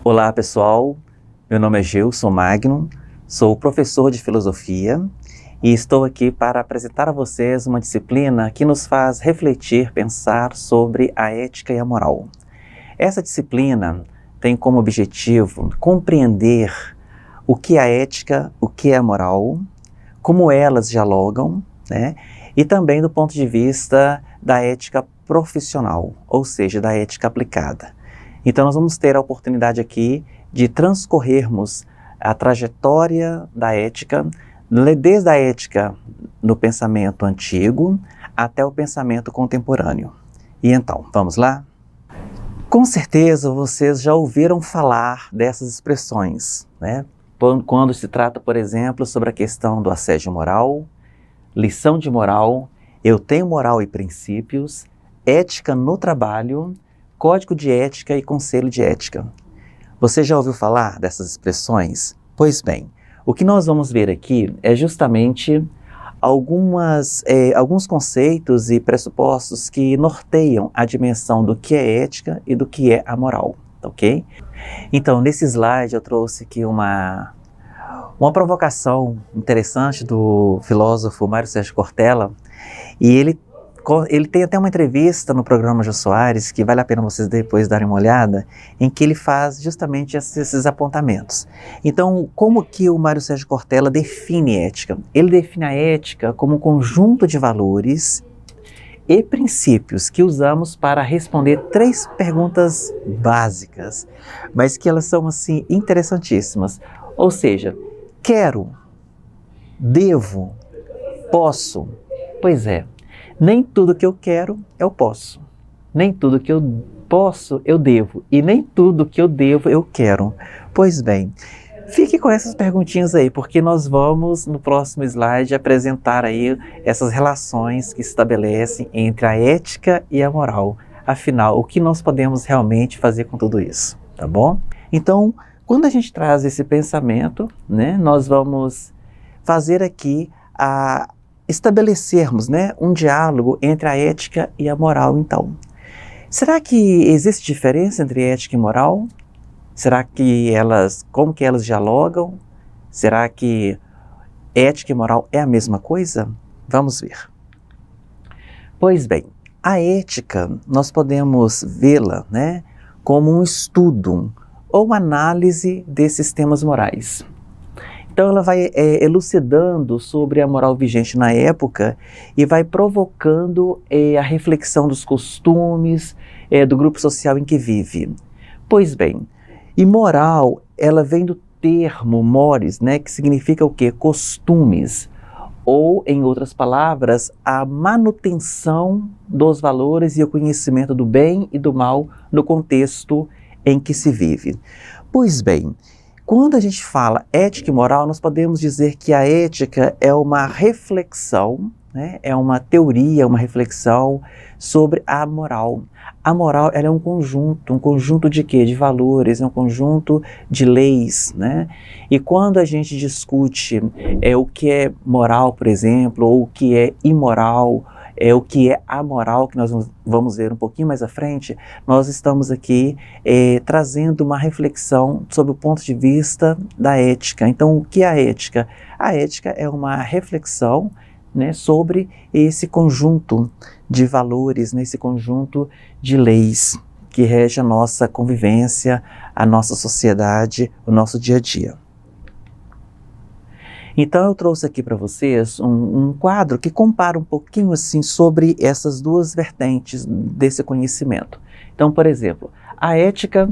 Olá pessoal, meu nome é Gilson Magno, sou professor de filosofia e estou aqui para apresentar a vocês uma disciplina que nos faz refletir, pensar sobre a ética e a moral. Essa disciplina tem como objetivo compreender o que é a ética, o que é a moral, como elas dialogam, né? E também do ponto de vista da ética profissional, ou seja, da ética aplicada. Então nós vamos ter a oportunidade aqui de transcorrermos a trajetória da ética, desde a ética no pensamento antigo até o pensamento contemporâneo. E então, vamos lá? Com certeza vocês já ouviram falar dessas expressões, né? Quando se trata, por exemplo, sobre a questão do assédio moral, lição de moral, eu tenho moral e princípios, ética no trabalho, código de ética e conselho de ética. Você já ouviu falar dessas expressões? Pois bem, o que nós vamos ver aqui é justamente alguns conceitos e pressupostos que norteiam a dimensão do que é ética e do que é a moral, ok? Então, nesse slide eu trouxe aqui uma provocação interessante do filósofo Mário Sérgio Cortella, e ele tem até uma entrevista no programa Jô Soares, que vale a pena vocês depois darem uma olhada, em que ele faz justamente esses apontamentos. Então, como que o Mário Sérgio Cortella define ética? Ele define a ética como um conjunto de valores e princípios que usamos para responder 3 perguntas básicas, mas que elas são assim interessantíssimas. Ou seja, quero, devo, posso? Pois é. Nem tudo que eu quero, eu posso. Nem tudo que eu posso, eu devo. E nem tudo que eu devo, eu quero. Pois bem, fique com essas perguntinhas aí, porque nós vamos, no próximo slide, apresentar aí essas relações que se estabelecem entre a ética e a moral. Afinal, o que nós podemos realmente fazer com tudo isso, tá bom? Então, quando a gente traz esse pensamento, né, nós vamos fazer aqui estabelecermos, né, um diálogo entre a ética e a moral, então. Será que existe diferença entre ética e moral? Será que como que elas dialogam? Será que ética e moral é a mesma coisa? Vamos ver. Pois bem, a ética, nós podemos vê-la, né, como um estudo ou análise desses temas morais. Então ela vai elucidando sobre a moral vigente na época e vai provocando a reflexão dos costumes do grupo social em que vive. Pois bem, e moral, ela vem do termo mores, né, que significa o quê? Costumes, ou, em outras palavras, a manutenção dos valores e o conhecimento do bem e do mal no contexto em que se vive. Pois bem, quando a gente fala ética e moral, nós podemos dizer que a ética é uma reflexão, né? É uma teoria, uma reflexão sobre a moral. A moral, ela é um conjunto de quê? De valores, é um conjunto de leis, né? E quando a gente discute o que é moral, por exemplo, ou o que é imoral, o que é amoral, que nós vamos ver um pouquinho mais à frente, nós estamos aqui trazendo uma reflexão sobre o ponto de vista da ética. Então, o que é a ética? A ética é uma reflexão, né, sobre esse conjunto de valores, nesse conjunto de leis que rege a nossa convivência, a nossa sociedade, o nosso dia a dia. Então eu trouxe aqui para vocês um quadro que compara um pouquinho assim sobre essas duas vertentes desse conhecimento. Então, por exemplo, a ética,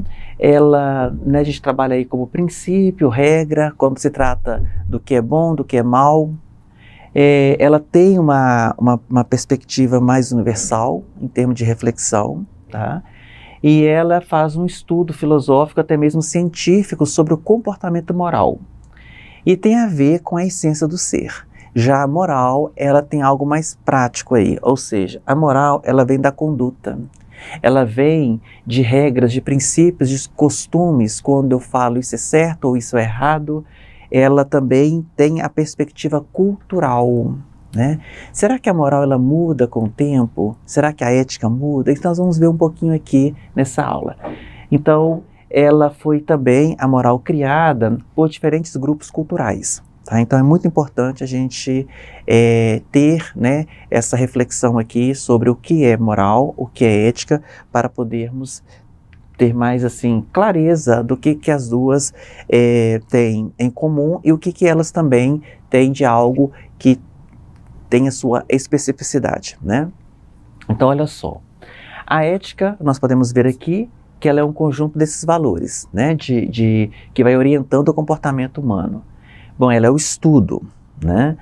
né, a gente trabalha aí como princípio, regra, quando se trata do que é bom, do que é mal. Ela tem uma perspectiva mais universal em termos de reflexão, tá? E ela faz um estudo filosófico, até mesmo científico, sobre o comportamento moral. E tem a ver com a essência do ser. Já a moral, ela tem algo mais prático aí, ou seja, a moral, ela vem da conduta. Ela vem de regras, de princípios, de costumes, quando eu falo isso é certo ou isso é errado. Ela também tem a perspectiva cultural, né? Será que a moral ela muda com o tempo? Será que a ética muda? Então nós vamos ver um pouquinho aqui nessa aula. Então, ela foi também a moral criada por diferentes grupos culturais. Tá? Então é muito importante a gente ter, né, essa reflexão aqui sobre o que é moral, o que é ética, para podermos ter mais assim clareza do que as duas têm em comum e o que elas também têm de algo que tem a sua especificidade, né? Então olha só, a ética nós podemos ver aqui que ela é um conjunto desses valores, né, que vai orientando o comportamento humano. Bom, ela é o estudo, né?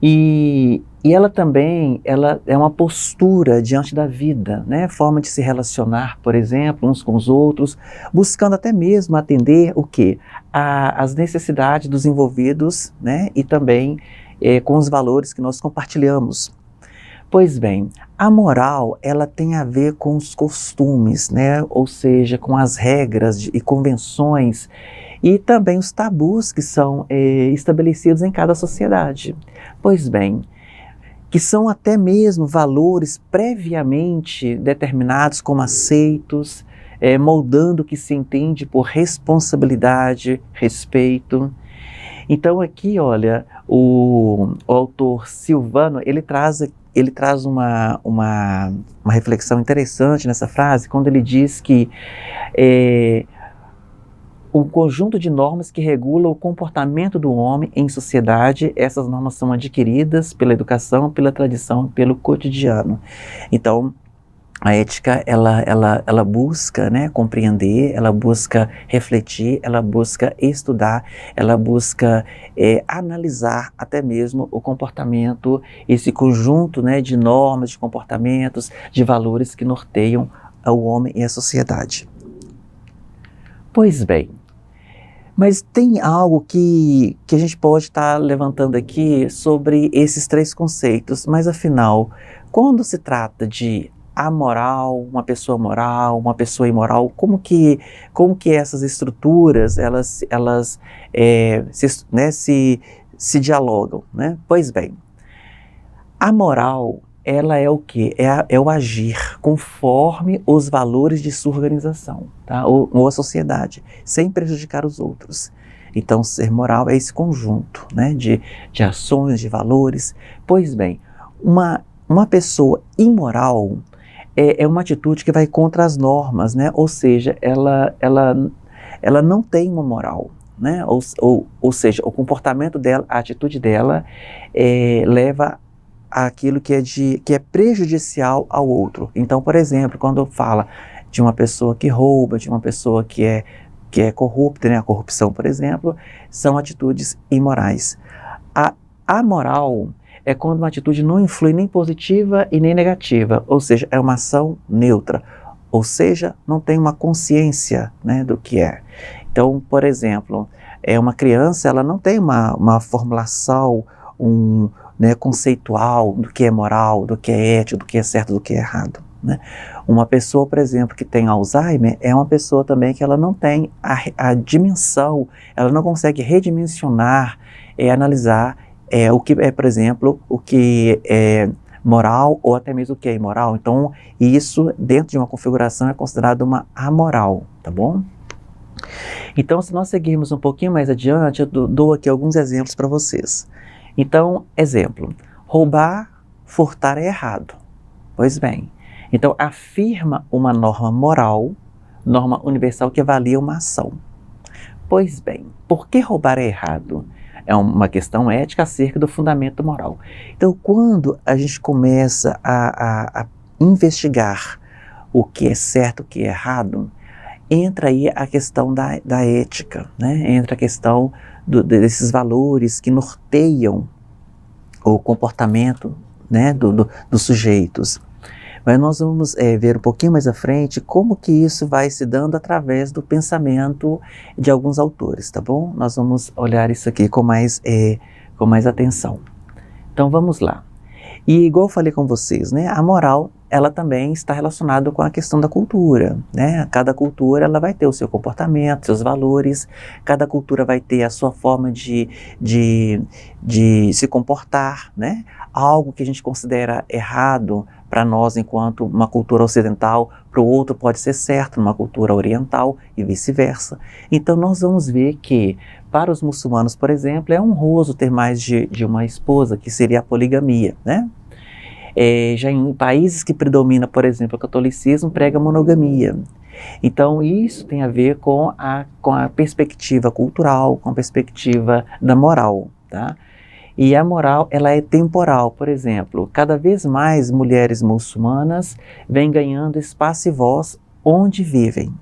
E ela também, ela é uma postura diante da vida, né? Forma de se relacionar, por exemplo, uns com os outros, buscando até mesmo atender o quê? As necessidades dos envolvidos, né? E também com os valores que nós compartilhamos. Pois bem, a moral, ela tem a ver com os costumes, né? Ou seja, com as regras e convenções e também os tabus que são estabelecidos em cada sociedade. Pois bem, que são até mesmo valores previamente determinados como aceitos, moldando o que se entende por responsabilidade, respeito. Então aqui, olha, o autor Silvano, ele traz uma reflexão interessante nessa frase, quando ele diz que um conjunto de normas que regula o comportamento do homem em sociedade. Essas normas são adquiridas pela educação, pela tradição, pelo cotidiano. Então, a ética, ela busca, né, compreender, ela busca refletir, ela busca estudar, ela busca analisar até mesmo o comportamento, esse conjunto, né, de normas, de comportamentos, de valores que norteiam o homem e a sociedade. Pois bem, mas tem algo que a gente pode estar levantando aqui sobre esses três conceitos, mas afinal, quando se trata de amoral, uma pessoa moral, uma pessoa imoral, como que essas estruturas se dialogam, né? Pois bem, a moral, ela é o quê? É o agir conforme os valores de sua organização, tá? ou a sociedade, sem prejudicar os outros. Então, ser moral é esse conjunto, né, de ações, de valores. Pois bem, uma pessoa imoral é uma atitude que vai contra as normas, né? Ou seja, ela não tem uma moral, né? Ou seja, o comportamento dela, a atitude dela leva àquilo que é prejudicial ao outro. Então, por exemplo, quando fala de uma pessoa que rouba, de uma pessoa que é corrupta, né? A corrupção, por exemplo, são atitudes imorais. A moral é quando uma atitude não influi nem positiva e nem negativa, ou seja, é uma ação neutra, ou seja, não tem uma consciência, né, do que é. Então, por exemplo, uma criança, ela não tem uma formulação né, conceitual do que é moral, do que é ético, do que é certo, do que é errado, né? Uma pessoa, por exemplo, que tem Alzheimer, é uma pessoa também que ela não tem a dimensão, ela não consegue redimensionar, analisar o que é, por exemplo, o que é moral ou até mesmo o que é imoral. Então, isso dentro de uma configuração é considerado uma amoral, tá bom? Então, se nós seguirmos um pouquinho mais adiante, eu dou aqui alguns exemplos para vocês. Então, exemplo, roubar, furtar é errado. Pois bem, então afirma uma norma moral, norma universal que avalia uma ação. Pois bem, por que roubar é errado? É uma questão ética acerca do fundamento moral. Então, quando a gente começa a investigar o que é certo, o que é errado, entra aí a questão da ética, né? Entra a questão desses valores que norteiam o comportamento, né, dos sujeitos. Mas nós vamos ver um pouquinho mais à frente como que isso vai se dando através do pensamento de alguns autores, tá bom? Nós vamos olhar isso aqui com mais atenção. Então vamos lá. E igual eu falei com vocês, né, a moral ela também está relacionada com a questão da cultura, né? Cada cultura ela vai ter o seu comportamento, seus valores, cada cultura vai ter a sua forma de se comportar, né? Algo que a gente considera errado para nós enquanto uma cultura ocidental, para o outro pode ser certo numa cultura oriental e vice-versa. Então nós vamos ver que para os muçulmanos, por exemplo, é honroso ter mais de uma esposa, que seria a poligamia, né? Já em países que predomina, por exemplo, o catolicismo, prega a monogamia. Então isso tem a ver com a perspectiva cultural, com a perspectiva da moral, tá? E a moral, ela é temporal. Por exemplo, cada vez mais mulheres muçulmanas vêm ganhando espaço e voz onde vivem.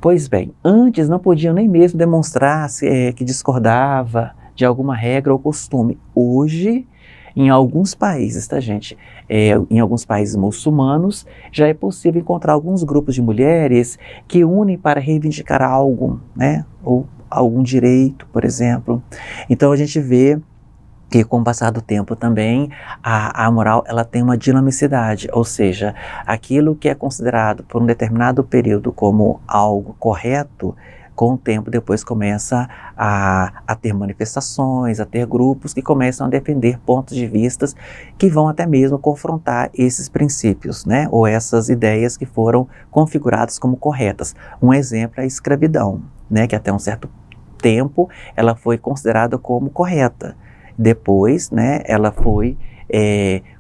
Pois bem, antes não podiam nem mesmo demonstrar que discordava de alguma regra ou costume. Hoje, em alguns países, tá, gente? Em alguns países muçulmanos, já é possível encontrar alguns grupos de mulheres que unem para reivindicar algo, né? Ou algum direito, por exemplo. Então a gente vê que com o passar do tempo também a moral ela tem uma dinamicidade, ou seja, aquilo que é considerado por um determinado período como algo correto, com o tempo depois começa a ter manifestações, a ter grupos que começam a defender pontos de vista que vão até mesmo confrontar esses princípios, né? Ou essas ideias que foram configuradas como corretas. Um exemplo é a escravidão, né? Que até um certo tempo ela foi considerada como correta. Depois, né, ela foi,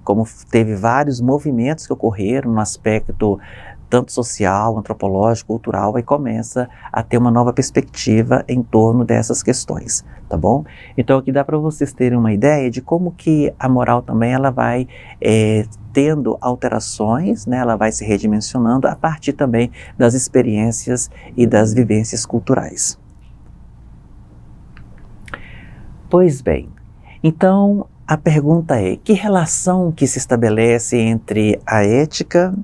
como teve vários movimentos que ocorreram no aspecto tanto social, antropológico, cultural, aí começa a ter uma nova perspectiva em torno dessas questões, tá bom? Então aqui dá para vocês terem uma ideia de como que a moral também ela vai tendo alterações, né? Ela vai se redimensionando a partir também das experiências e das vivências culturais. Pois bem, então a pergunta é, que relação que se estabelece entre a ética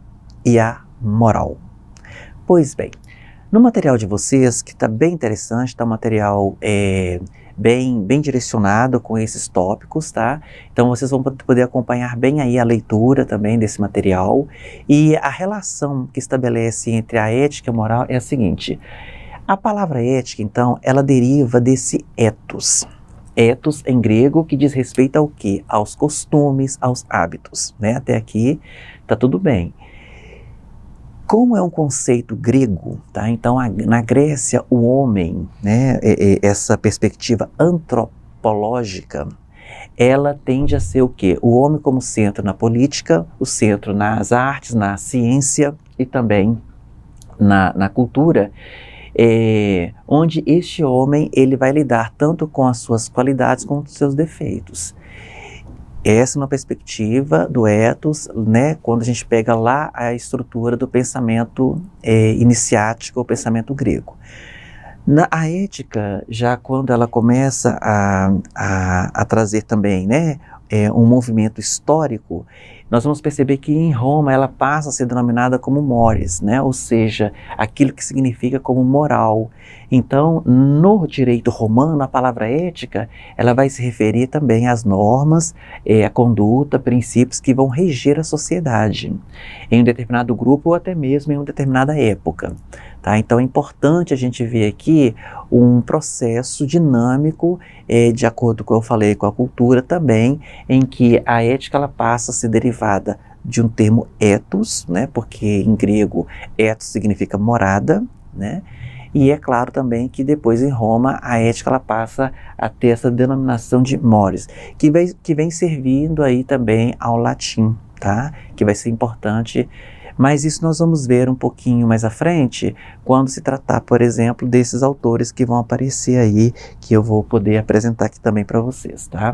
e a moral? Pois bem, no material de vocês, que está bem interessante, está um material bem direcionado com esses tópicos, tá? Então vocês vão poder acompanhar bem aí a leitura também desse material, e a relação que estabelece entre a ética e a moral é a seguinte: a palavra ética, então, ela deriva desse ethos. Ethos em grego, que diz respeito ao quê? Aos costumes, aos hábitos, né? Até aqui tá tudo bem. Como é um conceito grego, tá? Então na Grécia o homem, né? Essa perspectiva antropológica, ela tende a ser o quê? O homem como centro na política, o centro nas artes, na ciência e também na cultura. Onde este homem ele vai lidar tanto com as suas qualidades quanto com os seus defeitos. Essa é uma perspectiva do ethos, né, quando a gente pega lá a estrutura do pensamento iniciático, o pensamento grego. A ética, já quando ela começa a trazer também, né, um movimento histórico, nós vamos perceber que em Roma ela passa a ser denominada como mores, né? Ou seja, aquilo que significa como moral. Então, no direito romano, a palavra ética, ela vai se referir também às normas, à conduta, princípios que vão reger a sociedade, em um determinado grupo ou até mesmo em uma determinada época. Tá? Então é importante a gente ver aqui um processo dinâmico, de acordo com o que eu falei, com a cultura também, em que a ética ela passa a ser derivada de um termo ethos, né? Porque em grego ethos significa morada, né? E é claro também que depois em Roma a ética ela passa a ter essa denominação de mores, que vem servindo aí também ao latim, tá? Que vai ser importante. Mas isso nós vamos ver um pouquinho mais à frente, quando se tratar, por exemplo, desses autores que vão aparecer aí, que eu vou poder apresentar aqui também para vocês, tá?